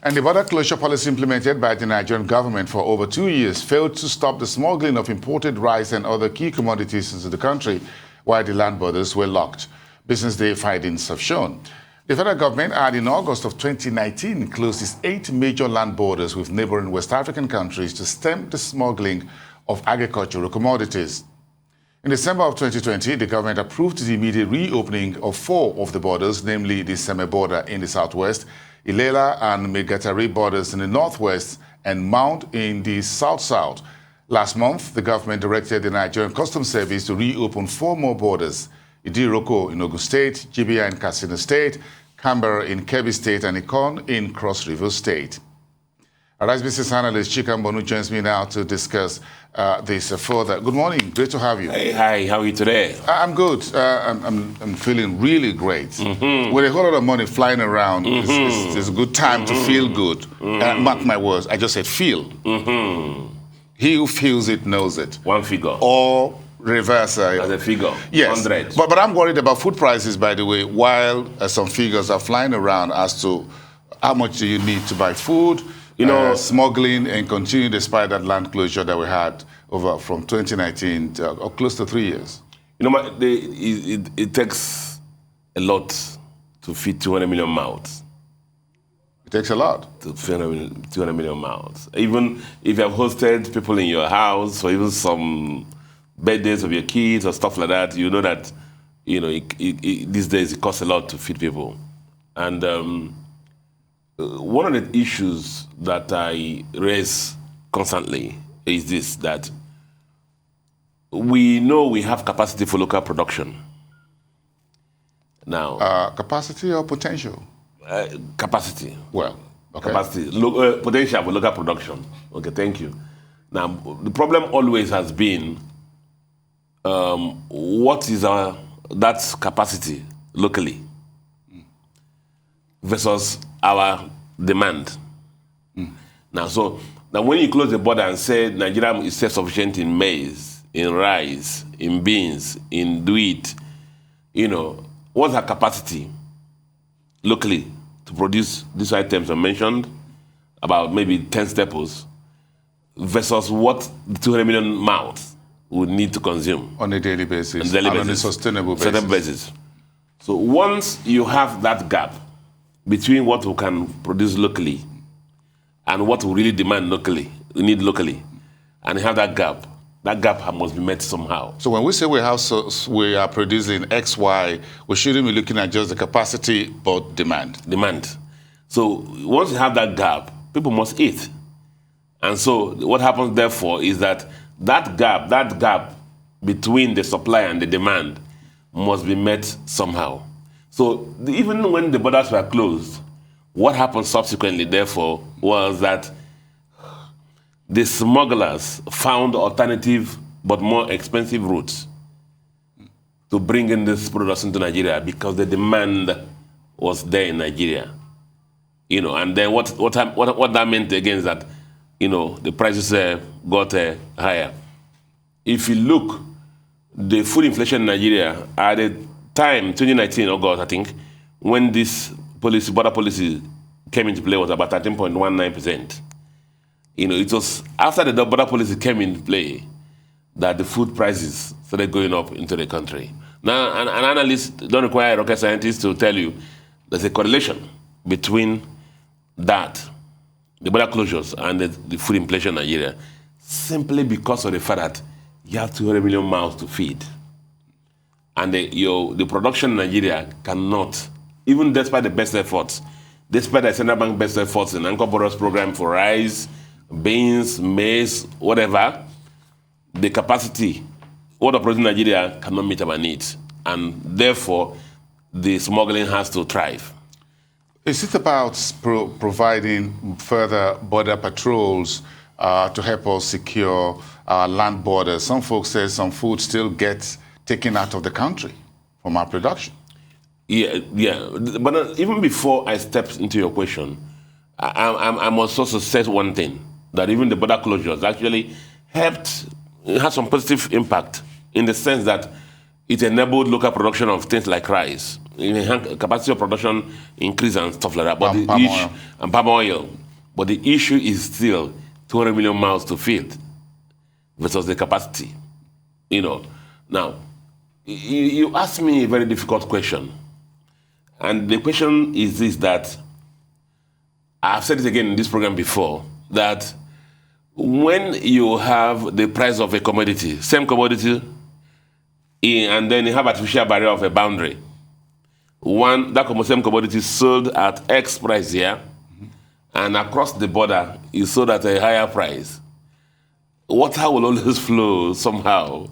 And the border closure policy implemented by the Nigerian government for over 2 years failed to stop the smuggling of imported rice and other key commodities into the country, while the land borders were locked. Business Day findings have shown. The federal government had in August of 2019 closed its 8 major land borders with neighboring West African countries to stem the smuggling of agricultural commodities. In December of 2020, the government approved the immediate reopening of 4 of the borders, namely the Seme border in the southwest, Ilela and Megatari borders in the northwest, and Mount in the south-south. Last month, the government directed the Nigerian Customs Service to reopen 4 more borders: Idiroko in Ogun State, Jibia in Katsina State, Canberra in Kebbi State, and Ikon in Cross River State. Our business analyst Chika Mbonu joins me now to discuss this further. Good morning. Great to have you. Hey, hi. How are you today? I'm good. I'm feeling really great. With a whole lot of money flying around, it's a good time to feel good. Mark my words. I just said feel. He who feels it knows it. One figure. Or reverse. As a figure. Yes. 100. But I'm worried about food prices, by the way, while some figures are flying around as to how much do you need to buy food. You know, smuggling and continue despite that land closure that we had over from 2019 to close to 3 years. You know, it takes a lot to feed 200 million mouths. It takes a lot. To feed 200 million mouths. Even if you have hosted people in your house or even some birthdays of your kids or stuff like that, you know that, you know, these days it costs a lot to feed people. And one of the issues that I raise constantly is this, that we know we have capacity for local production. Now, capacity or potential? Capacity. Well, okay. Capacity, potential for local production. Okay, thank you. Now, the problem always has been what is that capacity locally versus our demand. Now when you close the border and say Nigeria is self-sufficient in maize, in rice, in beans, in wheat, you know, what's our capacity locally to produce these items I mentioned, about maybe 10 staples, versus what the 200 million mouths would need to consume on a daily basis, on a sustainable basis. So once you have that gap between what we can produce locally and what we really we need locally, and have that gap must be met somehow. So when we say we are producing X, Y, we shouldn't be looking at just the capacity, but demand. Demand. So once you have that gap, people must eat. And so what happens therefore is that gap between the supply and the demand must be met somehow. So even when the borders were closed, what happened subsequently, therefore, was that the smugglers found alternative but more expensive routes to bring in this products into Nigeria because the demand was there in Nigeria. You know, and then what that meant again is that, you know, the prices got higher. If you look, the food inflation in Nigeria at the time, 2019, August, I think, when this border policy came into play, was about 13.19%. You know, it was after the border policy came into play that the food prices started going up into the country. Now, an analyst don't require a rocket scientist to tell you there's a correlation between that, the border closures, and the food inflation in Nigeria, simply because of the fact that you have 200 million mouths to feed. And the production in Nigeria cannot, even despite the best efforts, despite the Central Bank best efforts in Anchor Borrowers program for rice, beans, maize, whatever, the capacity, what the production in Nigeria cannot meet our needs. And therefore, the smuggling has to thrive. Is it about providing further border patrols to help us secure our land borders? Some folks say some food still gets taken out of the country from our production. Yeah. But even before I step into your question, I must also say one thing, that even the border closures actually had some positive impact in the sense that it enabled local production of things like rice, capacity of production increase and stuff like that. But Palm oil. And palm oil. But the issue is still 200 million miles to feed versus the capacity. Now, you asked me a very difficult question. And the question is this, that I've said it again in this program before, that when you have the price of a commodity, same commodity, and then you have artificial barrier of a boundary, same commodity sold at X price here, and across the border is sold at a higher price, water will always flow somehow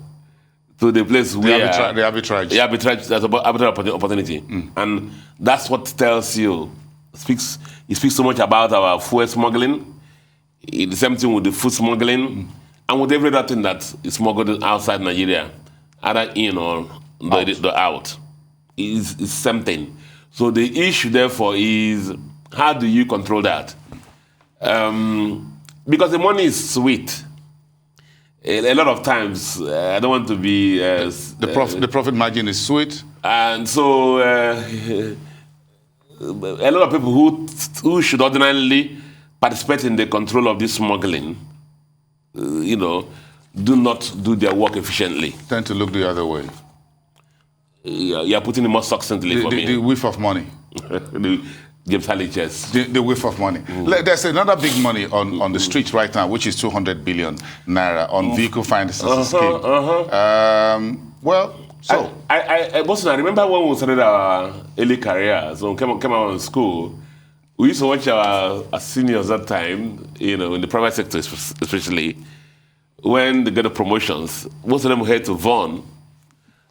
to the place where the arbitrage. The arbitrage, that's arbitrage opportunity. And that's what tells you, it speaks so much about our fuel smuggling, the same thing with the food smuggling, and with every other thing that is smuggled outside Nigeria, either in or out. It's the same thing. So the issue, therefore, is how do you control that? Because the money is sweet. A lot of times, I don't want to be... the profit margin is sweet. And so a lot of people who should ordinarily participate in the control of this smuggling, do not do their work efficiently. Tend to look the other way. You're putting it more succinctly for me. The whiff of money. James Halley chess. The whiff of money. There's another big money on the streets right now, which is 200 billion naira on vehicle finance scheme. Boston, I remember when we started our early careers, when we came out of school, we used to watch our seniors that time, in the private sector especially, when they get the promotions, most of them head to Vaughan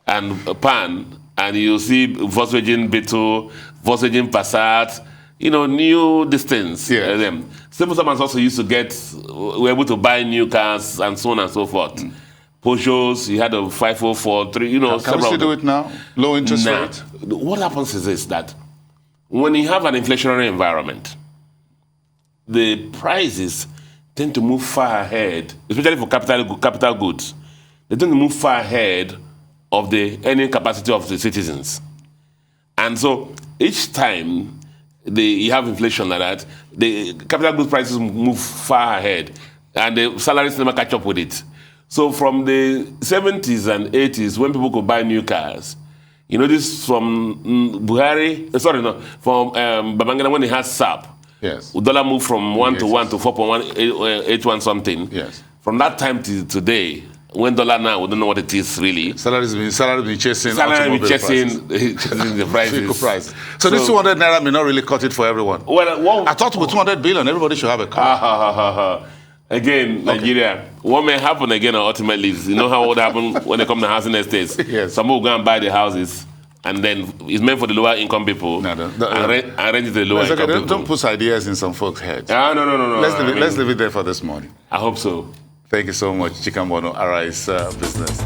and Pan, and you see Volkswagen Beetle, Volkswagen Passat, new distance. Yeah. Civil servants also used to were able to buy new cars and so on and so forth. Peugeots, you had a 5043, Can we still do it now? Low interest rate? What happens is this, that when you have an inflationary environment, the prices tend to move far ahead, especially for capital goods. They tend to move far ahead of the earning capacity of the citizens. And so each time you have inflation like that, the capital goods prices move far ahead and the salaries never catch up with it. So from the 70s and 80s, when people could buy new cars, this from from Babangida when he had SAP. Yes. The dollar moved from 1 to 1 to 4.181 something. Yes. From that time to today, when dollar now, we don't know what it is really. Salary been chasing the prices. Price. So this 200 naira may not really cut it for everyone. Well, I thought with 200 billion, everybody should have a car. Again, Nigeria, what may happen again ultimately is, how what happened when they come to housing estates. Yes. Some will go and buy the houses, and then it's meant for the lower income people, and rent it to the lower income people. Don't put ideas in some folks' heads. No. Let's leave it there for this morning. I hope so. Thank you so much, Chika Mbonu, Arise Business.